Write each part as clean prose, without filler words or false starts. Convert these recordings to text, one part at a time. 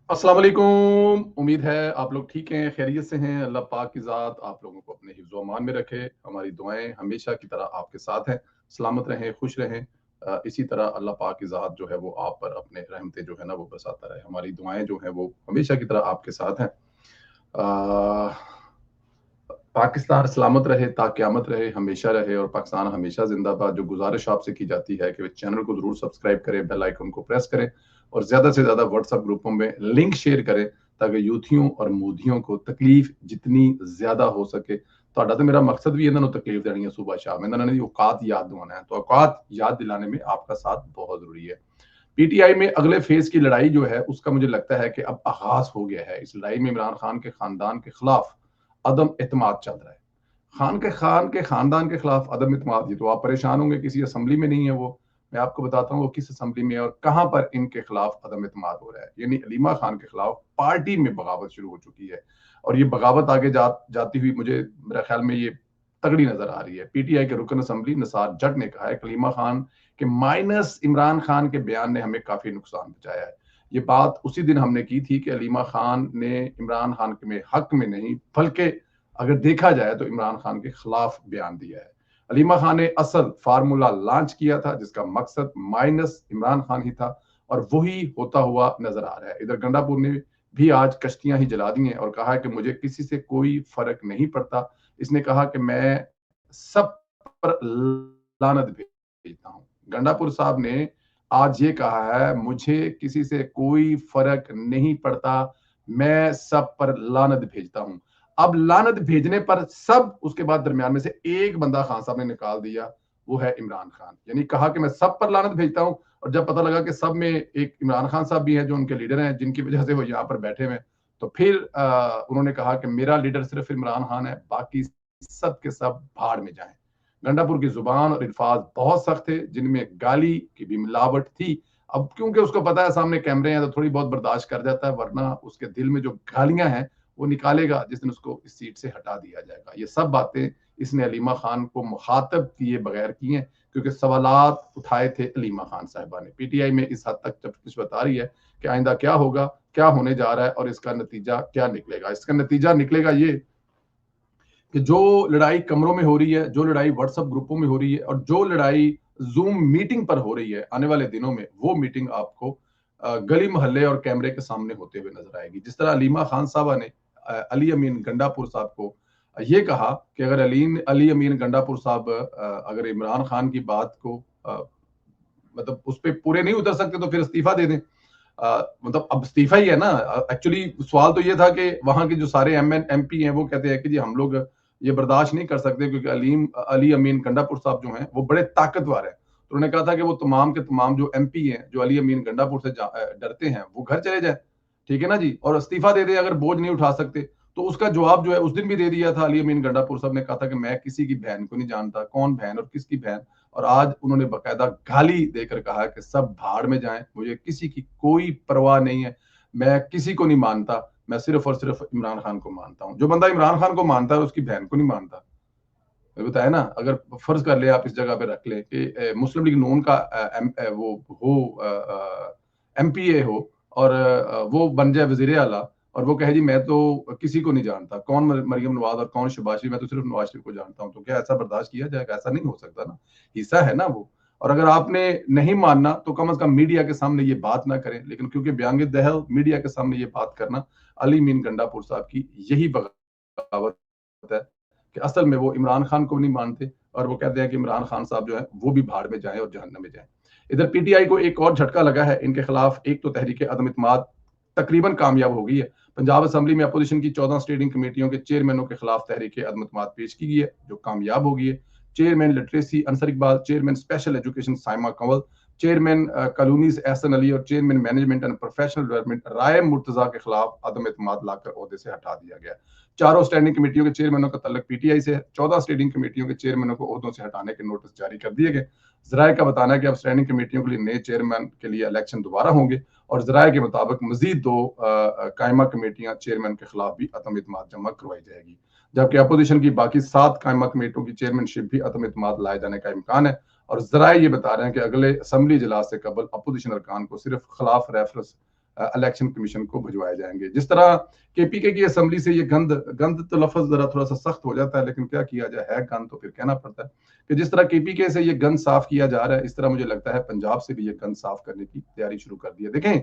अस्सलाम वालेकुम। उम्मीद है आप लोग ठीक हैं, खैरियत से हैं। अल्लाह पाक की ज़ात आप लोगों को अपने हिफ्ज़ व अमान में रखे। हमारी दुआएं हमेशा की तरह आपके साथ हैं। सलामत रहें, खुश रहें। इसी तरह अल्लाह पाक की ज़ात जो है वो आप पर अपने रहमतें जो है ना वो बरसाता रहे। हमारी दुआएं जो हैं वो हमेशा की तरह आपके साथ हैं। अ, पाकिस्तान सलामत रहे, ता क़यामत रहे, हमेशा रहे और पाकिस्तान हमेशा ज़िंदाबाद। जो गुज़ारिश आपसे की जाती है कि चैनल को ज़रूर सब्सक्राइब करें, बेल आइकन को प्रेस करें और ज़्यादा से ज़्यादा व्हाट्सएप ग्रुपों में लिंक शेयर करें ताकि यूथियों और मोदियों को तकलीफ जितनी ज़्यादा हो सके। ਤੁਹਾਡਾ तो मेरा मकसद भी ਇਹਨਾਂ ਨੂੰ तकलीफ देनी है सुबह शाम, ਇਹਨਾਂ ने औकात याद दिलाना है। तो औकात याद दिलाने में आपका साथ बहुत ज़रूरी है। पीटीआई में अगले फेज की लड़ाई जो है उसका मुझे लगता है कि अब आगाज हो गया है। इस लड़ाई में इमरान खान के खानदान के खिलाफ अदम एतमाद चल रहा है। खान के खानदान के खिलाफ अदम एतमाद, ये तो आप परेशान होंगे, किसी असेंबली में नहीं है वो। मैं आपको बताता हूँ वो किस असेंबली में है और कहां पर इनके खिलाफ अदम एतमाद हो रहा है। यानी अलीमा खान के खिलाफ पार्टी में बगावत शुरू हो चुकी है और ये बगावत आगे जाती हुई मुझे मेरे ख्याल में ये तगड़ी नजर आ रही है। पीटीआई के रुकन असेंबली नसार जट ने कहा है कि अलीमा खान के माइनस इमरान खान के बयान ने हमें काफी नुकसान पहुंचाया है। ये बात उसी दिन हमने की थी कि अलीमा खान ने इमरान खान के हक में नहीं बल्कि अगर देखा जाए तो इमरान खान के खिलाफ बयान दिया है। अलीमा खान ने असल फार्मूला लॉन्च किया था जिसका मकसद माइनस इमरान खान ही था और वही होता हुआ नजर आ रहा है। इधर गंडापुर ने भी आज कश्तियां ही जला दी हैं और कहा है कि मुझे किसी से कोई फर्क नहीं पड़ता। इसने कहा कि मैं सब पर लानत भेजता हूं। गंडापुर साहब ने आज ये कहा है मुझे किसी से कोई फर्क नहीं पड़ता, मैं सब पर लानत भेजता हूं। अब लानत भेजने पर सब उसके बाद दरमियान में से एक बंदा खान साहब ने निकाल दिया, वो है इमरान खान। यानी कहा कि मैं सब पर लानत भेजता हूं और जब पता लगा कि सब में एक इमरान खान साहब भी हैं जो उनके लीडर हैं जिनकी वजह से वो यहाँ पर बैठे हुए, तो फिर उन्होंने कहा कि मेरा लीडर सिर्फ इमरान खान है, बाकी सब के सब भाड़ में जाएं। गंडापुर की जुबान और अल्फाज बहुत सख्त थे जिनमें गाली की भी मिलावट थी। अब क्योंकि उसको पता है सामने कैमरे हैं तो थोड़ी बहुत बर्दाश्त कर जाता है, वरना उसके दिल में जो गालियां हैं वो निकालेगा जिस दिन उसको इस सीट से हटा दिया जाएगा। ये सब बातें इसने अलीमा खान को मुखातब किए बगैर की हैं क्योंकि सवालात उठाए थे अलीमा खान साहिबा ने। पीटीआई में इस हद तक तफ्तीश बता रही है कि आइंदा क्या होगा, क्या होने जा रहा है और इसका नतीजा क्या निकलेगा। इसका नतीजा निकलेगा ये कि जो लड़ाई कमरों में हो रही है, जो लड़ाई व्हाट्सएप ग्रुपों में हो रही है और जो लड़ाई जूम मीटिंग पर हो रही है आने वाले दिनों में, वो मीटिंग आपको गली मोहल्ले और कैमरे के सामने होते हुए नजर आएगी। जिस तरह अलीमा खान साहबा ने अली अमीन गंडापुर साहब को ये कहा कि अगर अली अमीन गंडापुर साहब अगर इमरान खान की बात को मतलब उस पर पूरे नहीं उतर सकते तो फिर इस्तीफा दे दें। मतलब अब इस्तीफा ही है ना। एक्चुअली सवाल तो ये था कि वहां के जो सारे एमपी हैं वो कहते हैं कि जी हम लोग ये बर्दाश्त नहीं कर सकते क्योंकि अली अमीन गंडापुर साहब जो हैं वो बड़े ताकतवर हैं। तो उन्होंने कहा था कि वो तमाम के तमाम जो एमपी हैं जो अली अमीन गंडापुर से डरते हैं वो घर चले जाए, ठीक है ना जी, और इस्तीफा दे दे अगर बोझ नहीं उठा सकते। तो उसका जवाब जो है उस दिन भी दे दिया था। अली अमीन गंडापुर साहब ने कहा था कि मैं किसी की बहन को नहीं जानता, कौन बहन और किसकी बहन। और आज उन्होंने बकायदा गाली देकर कहा कि सब भाड़ में जाएं, मुझे किसी की कोई परवाह नहीं है, मैं किसी को नहीं मानता, मैं सिर्फ और सिर्फ इमरान खान को मानता हूं। जो बंदा इमरान खान को मानता है उसकी बहन को नहीं मानता। बताया ना, अगर फर्ज कर ले आप इस जगह पे रख ले कि मुस्लिम लीग नून का वो हो एमपीए हो और वो बन जाए वजीर आला और वो कहे जी मैं तो किसी को नहीं जानता, कौन मरियम नवाज और कौन शहबाज शरीफ, मैं तो सिर्फ नवाज शरीफ को जानता हूं। तो क्या ऐसा बर्दाश्त किया जाएगा? ऐसा नहीं हो सकता ना, हिस्सा है ना वो। और अगर आपने नहीं मानना तो कम से कम मीडिया के सामने ये बात ना करें, लेकिन क्योंकि बयांग दहल मीडिया के सामने ये बात करना अली मीन गंडापुर साहब की यही बगावत है कि असल में वो इमरान खान को नहीं मानते और वो कहते हैं कि इमरान खान साहब जो है वो भी भाड़ में जाएं और जहन्नम में जाएं। इधर पीटीआई को एक और झटका लगा है इनके खिलाफ। एक तो तहरीक अदम इत्मीद तकरीबन कामयाब हो गई है। पंजाब असेंबली में अपोजिशन की 14 स्टेडिंग कमेटियों के चेयरमैनों के खिलाफ तहरीक अदम इत्मीद पेश की गई है जो कामयाब हो गई है। Chairman literacy Ansar Iqbal, chairman special education Saima Kanwal, chairman colonies Ehsan Ali और chairman management and professional development Rai Murtaza के खिलाफ अदम इत्मीद लाकर ओहदे से हटा दिया गया। चारों स्टैंडिंग कमेटियों के चेयरमैनों का तल्लक पीटीआई से है। 14 स्टैंडिंग कमेटियों के चेयरमैनों को ओहदों से हटाने के नोटिस जारी कर दिए गए। जराये का बताना है कि अब स्टैंडिंग कमेटियों के लिए नए चेयरमैन के लिए इलेक्शन दोबारा होंगे और जराये के मुताबिक मजीद 2 कायमा कमेटियां चेयरमैन के खिलाफ भी अदम इत्मीद जमा करवाई जाएगी, जबकि अपोजिशन की बाकी 7 कायमा कमेटियों की चेयरमैनशिप भी अदम इत्मीद लाए जाने का इम्कान है। और जराये ये बता रहे हैं कि अगले असम्बली इजलास से कबल अपोजिशन अरकान को सिर्फ खिलाफ इलेक्शन कमीशन को भिजवाए जाएंगे। जिस तरह केपीके की असेंबली से ये गंद गंद तो लफ्ज जरा थोड़ा सा सख्त हो जाता है, लेकिन क्या किया जाए, है गंद तो फिर कहना पड़ता है कि जिस तरह केपीके से ये गंद साफ किया जा रहा है, इस तरह मुझे लगता है पंजाब से भी ये गंद साफ करने की तैयारी शुरू कर दी है। देखें,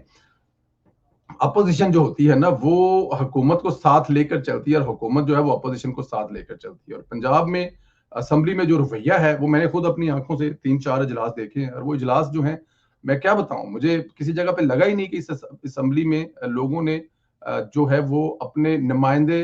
अपोजिशन जो होती है ना, वो हुकूमत को साथ लेकर चलती है और हुकूमत जो है वो अपोजिशन को साथ लेकर चलती है। और पंजाब में असेंबली में जो रवैया है, वो मैंने खुद अपनी आंखों से 3-4 इजलास देखे हैं, और वो इजलास जो हैं, मैं क्या बताऊं, मुझे किसी जगह पे लगा ही नहीं कि इस असेंबली में लोगों ने जो है वो अपने नुमाइंदे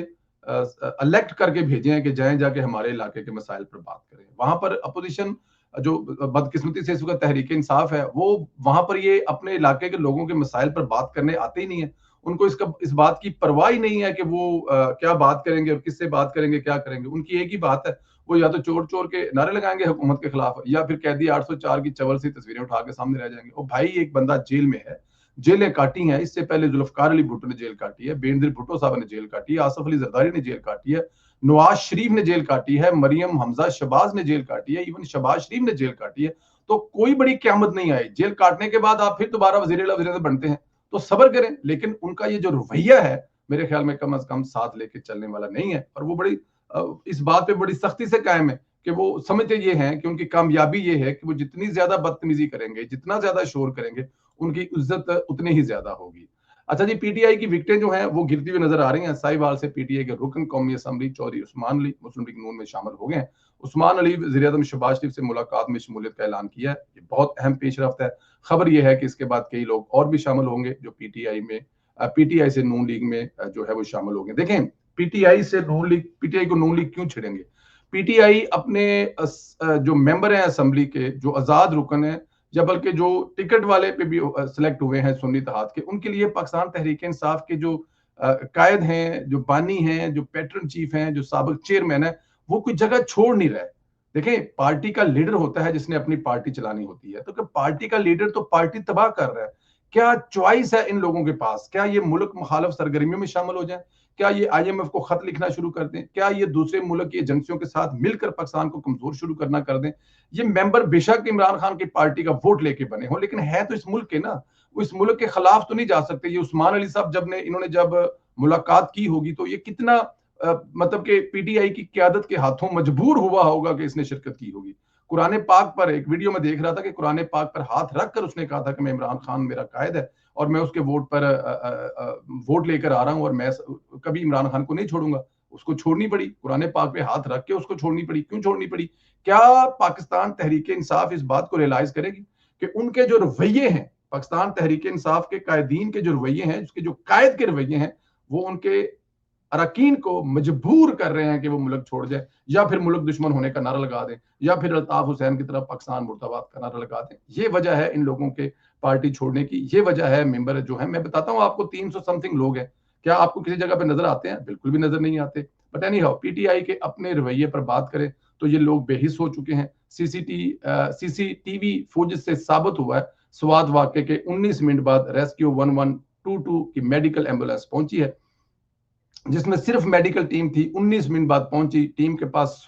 इलेक्ट करके भेजे हैं कि जाएं जाके हमारे इलाके के मसाइल पर बात करें। वहां पर अपोजिशन जो बदकिस्मती से इस वक्त तहरीक इंसाफ है, वो वहां पर ये अपने इलाके के लोगों के मसाइल पर बात करने आते ही नहीं है। उनको इस बात की परवाह ही नहीं है कि वो क्या बात करेंगे और किससे बात करेंगे, क्या करेंगे। उनकी एक ही बात है, वो या तो चोर चोर के नारे लगाएंगे हुकूमत के खिलाफ, या फिर कैदी 804 की चवल सी तस्वीरें उठा के सामने रह जाएंगे। और भाई, एक बंदा जेल में है, जेलें काटी हैं, इससे पहले जुल्फकार अली भुट्टो ने जेल काटी है, बेनजीर भुट्टो साहब ने जेल काटी है, आसफ अली जरदारी ने जेल काटी है, नवाज शरीफ ने जेल काटी है, मरियम हमजा शहबाज ने जेल काटी है, इवन शहबाज शरीफ ने जेल काटी है। तो कोई बड़ी क्यामत नहीं आई। जेल काटने के बाद आप फिर दोबारा वजीर बनते हैं, तो सब्र करें। लेकिन उनका ये जो रवैया है, मेरे ख्याल में कम अज कम साथ लेके चलने वाला नहीं है। और वो बड़ी इस बात पे बड़ी सख्ती से कायम है कि वो समझते ये हैं कि उनकी कामयाबी ये है कि वो जितनी ज्यादा बदतमीजी करेंगे, जितना ज्यादा शोर करेंगे, उनकी इज्जत उतनी ही ज्यादा होगी। अच्छा जी, पीटीआई की विकटें जो हैं वो गिरती हुई नजर आ रही हैं। साहिवाल से पीटीआई के रुकन कौमी असेंबली चौधरी उस्मान अली मुस्लिम लीग नून में शामिल हो गए हैं। उस्मान अली वज़ीर-ए-आज़म शहबाज शरीफ से मुलाकात में शमूलियत का ऐलान किया है। ये बहुत अहम पेशरफ्त है। खबर यह है कि इसके बाद कई लोग और भी शामिल होंगे जो पीटीआई से नून लीग में जो है वो शामिल होंगे। देखें, पीटीआई को नून लीग क्यों छिड़ेंगे? पीटीआई अपने जो मेंबर हैं असेंबली के, जो आजाद रुकन है, या बल्कि जो टिकट वाले पे भी सिलेक्ट हुए हैं सुन्नी इत्तेहाद के, उनके लिए पाकिस्तान तहरीक इंसाफ के जो कायद हैं, जो बानी हैं, जो पैटर्न चीफ हैं, जो साबिक चेयरमैन है, वो कोई जगह छोड़ नहीं रहे। देखें, पार्टी का लीडर होता है जिसने अपनी पार्टी चलानी होती है, तो पार्टी का लीडर तो पार्टी तबाह कर रहा है। क्या चॉइस है इन लोगों के पास? क्या ये मुल्क मुखालिफ सरगर्मियों में शामिल हो जाए? क्या ये आईएमएफ को खत लिखना शुरू कर दें? क्या ये दूसरे मुल्क की एजेंसियों के साथ मिलकर पाकिस्तान को कमजोर शुरू करना कर दें? ये मेंबर बेशक इमरान खान की पार्टी का वोट लेके बने हो, लेकिन है तो इस मुल्क के ना, वो इस मुल्क के खिलाफ तो नहीं जा सकते। ये उस्मान अली साहब इन्होंने जब मुलाकात की होगी, तो ये कितना मतलब कि पीटीआई की क्यादत के हाथों मजबूर हुआ होगा कि इसने शिरकत की होगी। कुरान पाक पर एक वीडियो में देख रहा था कि कुरान पाक पर हाथ रखकर उसने कहा था कि मैं इमरान खान मेरा कायद है और मैं उसके वोट पर वोट लेकर आ रहा हूं और मैं कभी इमरान खान को नहीं छोड़ूंगा। उसको छोड़नी पड़ी, कुरान पाक पे हाथ रख के उसको छोड़नी पड़ी। क्यों छोड़नी पड़ी? क्या पाकिस्तान तहरीक इंसाफ इस बात को रियलाइज करेगी कि उनके जो रवैये हैं, पाकिस्तान तहरीक इंसाफ के कायदीन के जो रवैये हैं, उसके जो कायद के रवैये हैं, वो उनके अरकान को मजबूर कर रहे हैं कि वो मुल्क छोड़ जाए, या फिर मुल्क दुश्मन होने का नारा लगा दें, या फिर अल्ताफ हुसैन की तरफ पाकिस्तान मुर्दाबाद का नारा लगा दें। ये वजह है इन लोगों के पार्टी छोड़ने की, ये वजह है मेंबर जो है। मैं बताता हूँ आपको, 300 समथिंग लोग हैं। क्या आपको किसी जगह पे नजर आते हैं? बिल्कुल भी नजर नहीं आते। बट एनी हाउ, पीटीआई के अपने रवैये पर बात करें तो ये लोग बेहिस हो चुके हैं। सीसीटीवी फुटेज से साबित हुआ है, स्वात वाक़े के 19 मिनट बाद रेस्क्यू 1122 की मेडिकल एम्बुलेंस पहुंची है, जिसमें सिर्फ मेडिकल टीम थी। 19 मिनट बाद पहुंची। टीम के पास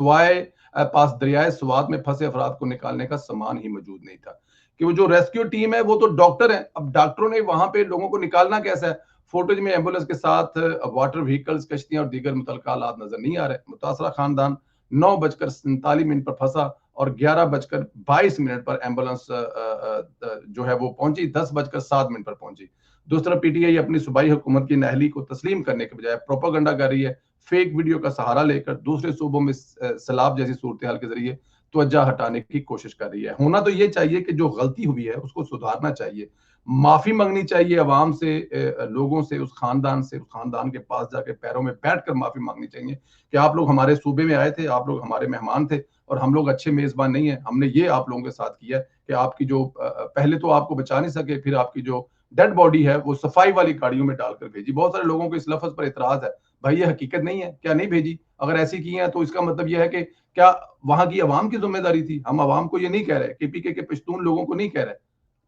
दरियाए स्वात में फंसे अफराद को निकालने का सामान ही मौजूद नहीं था। कि वो जो रेस्क्यू टीम है वो तो डॉक्टर है, अब डॉक्टरों ने वहां पे लोगों को निकालना कैसा है? फोटोज में एम्बुलेंस के साथ वाटर व्हीकल्स, कश्तियां और दीगर मुतल्लिका आलात नजर नहीं आ रहे। मुतासरा खानदान 9:47 पर फंसा और 11:22 पर एम्बुलेंस जो है वो पहुंची, 10:07 पर पहुंची। दूसरी तरफ पीटीआई अपनी सूबाई हुकूमत की नाअहली को तस्लीम करने के बजाय प्रोपागेंडा कर रही है। फेक वीडियो का सहारा लेकर दूसरे सूबों में सैलाब जैसी सूरत हाल के जरिए तवज्जो हटाने की कोशिश कर रही है। होना तो ये चाहिए कि जो गलती हुई है उसको सुधारना चाहिए, माफी मांगनी चाहिए अवाम से, लोगों से, उस खानदान के पास जाके पैरों में बैठकर माफी मांगनी चाहिए कि आप लोग हमारे सूबे में आए थे, आप लोग हमारे मेहमान थे और हम लोग अच्छे मेजबान नहीं है। हमने ये आप लोगों के साथ किया कि आपकी जो पहले तो आपको बचा नहीं सके, फिर आपकी जो डेड बॉडी है वो सफाई वाली गाड़ियों में डालकर भेजी। बहुत सारे लोगों को इस लफ्ज पर इतराज है, भाई ये हकीकत नहीं है क्या? नहीं भेजी? अगर ऐसी की है तो इसका मतलब यह है कि क्या वहां की अवाम की जिम्मेदारी थी? हम अवाम को ये नहीं कह रहे, केपीके के पश्तून लोगों को नहीं कह रहे,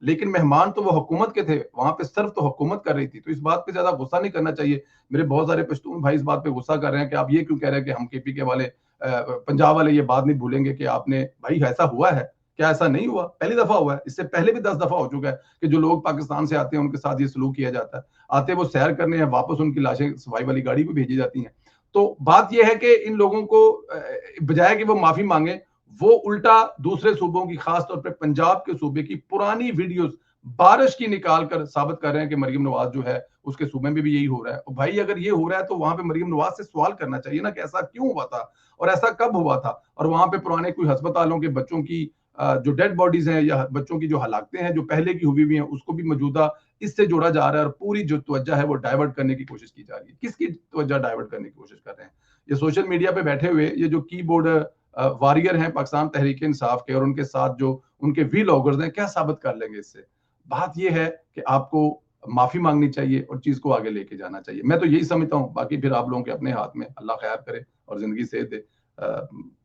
लेकिन मेहमान तो वो हुकूमत के थे, वहां पे सर्व तो हुकूमत कर रही थी। तो इस बात पे ज्यादा गुस्सा नहीं करना चाहिए। मेरे बहुत सारे पश्तून भाई इस बात पे गुस्सा कर रहे हैं कि आप ये क्यों कह रहे हैं कि हम केपीके वाले पंजाब वाले ये बात नहीं भूलेंगे कि आपने, भाई ऐसा हुआ है क्या ऐसा नहीं हुआ? पहली दफा हुआ है, इससे पहले भी 10 दफा हो चुका है कि जो लोग पाकिस्तान से आते हैं उनके साथ ये सलूक किया जाता है। आते वो सैर करने हैं, वापस उनकी लाशें सफाई वाली गाड़ी पे भेजी जाती हैं। तो बात यह है कि इन लोगों को बजाय कि वो माफी मांगे, वो उल्टा दूसरे सूबों की, खास तौर पे पंजाब के सूबे की पुरानी वीडियोस बारिश की निकाल कर साबित कर रहे हैं कि मरियम नवाज जो है उसके सूबे में भी यही हो रहा है। और भाई अगर ये हो रहा है तो वहां पे मरियम नवाज से सवाल करना चाहिए ना कि ऐसा क्यों हुआ था और ऐसा कब हुआ था। और वहां पे पुराने कोई अस्पतालों के बच्चों की जो डेड बॉडीज हैं या बच्चों की जो हलाकतें हैं जो पहले की हुई हुई हैं उसको भी मौजूदा इससे जोड़ा जा रहा है और पूरी जो तवज्जो है वो डाइवर्ट करने की कोशिश की जा रही है। किसकी तवज्जो डाइवर्ट करने की कोशिश कर रहे हैं? ये सोशल मीडिया पे बैठे हुए ये जो कीबोर्ड वॉरियर हैं पाकिस्तान तहरीक इंसाफ के और उनके साथ जो उनके वीलॉगर्स हैं, क्या साबित कर लेंगे इससे? बात ये है कि आपको माफी मांगनी चाहिए और चीज को आगे लेके जाना चाहिए। मैं तो यही समझता हूँ, बाकी फिर आप लोगों के अपने हाथ में। अल्लाह खैर करे और जिंदगी सेहत दे।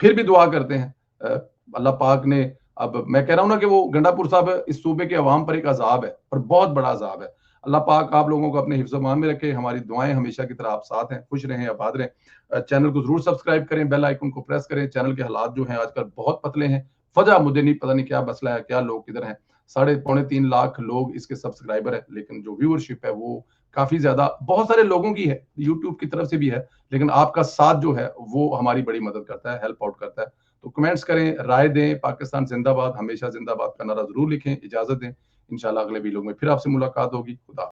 फिर भी दुआ करते हैं अल्लाह पाक ने, अब मैं कह रहा हूं ना कि वो गंडापुर साहब इस सूबे के अवाम पर एक अजाब है और बहुत बड़ा अजाब है। अल्लाह पाक आप लोगों को अपने हिफ्ज़-ओ-मान में रखे। हमारी दुआएं हमेशा की तरह आप साथ हैं, खुश रहें, आबाद रहें। चैनल को जरूर सब्सक्राइब करें, बेल आइकन को प्रेस करें। चैनल के हालात जो हैं आजकल बहुत पतले हैं। वजह मुझे नहीं पता, नहीं क्या मसला है, क्या लोग किधर हैं। 3.5 लाख लोग इसके सब्सक्राइबर है, लेकिन जो व्यूअरशिप है वो काफी ज्यादा बहुत सारे लोगों की है, यूट्यूब की तरफ से भी है, लेकिन आपका साथ जो है वो हमारी बड़ी मदद करता है, हेल्प आउट करता है। तो कमेंट्स करें, राय दें। पाकिस्तान जिंदाबाद, हमेशा जिंदाबाद का नारा जरूर लिखें। इजाजत दें, इंशाल्लाह अगले वीडियो में फिर आपसे मुलाकात होगी। खुदा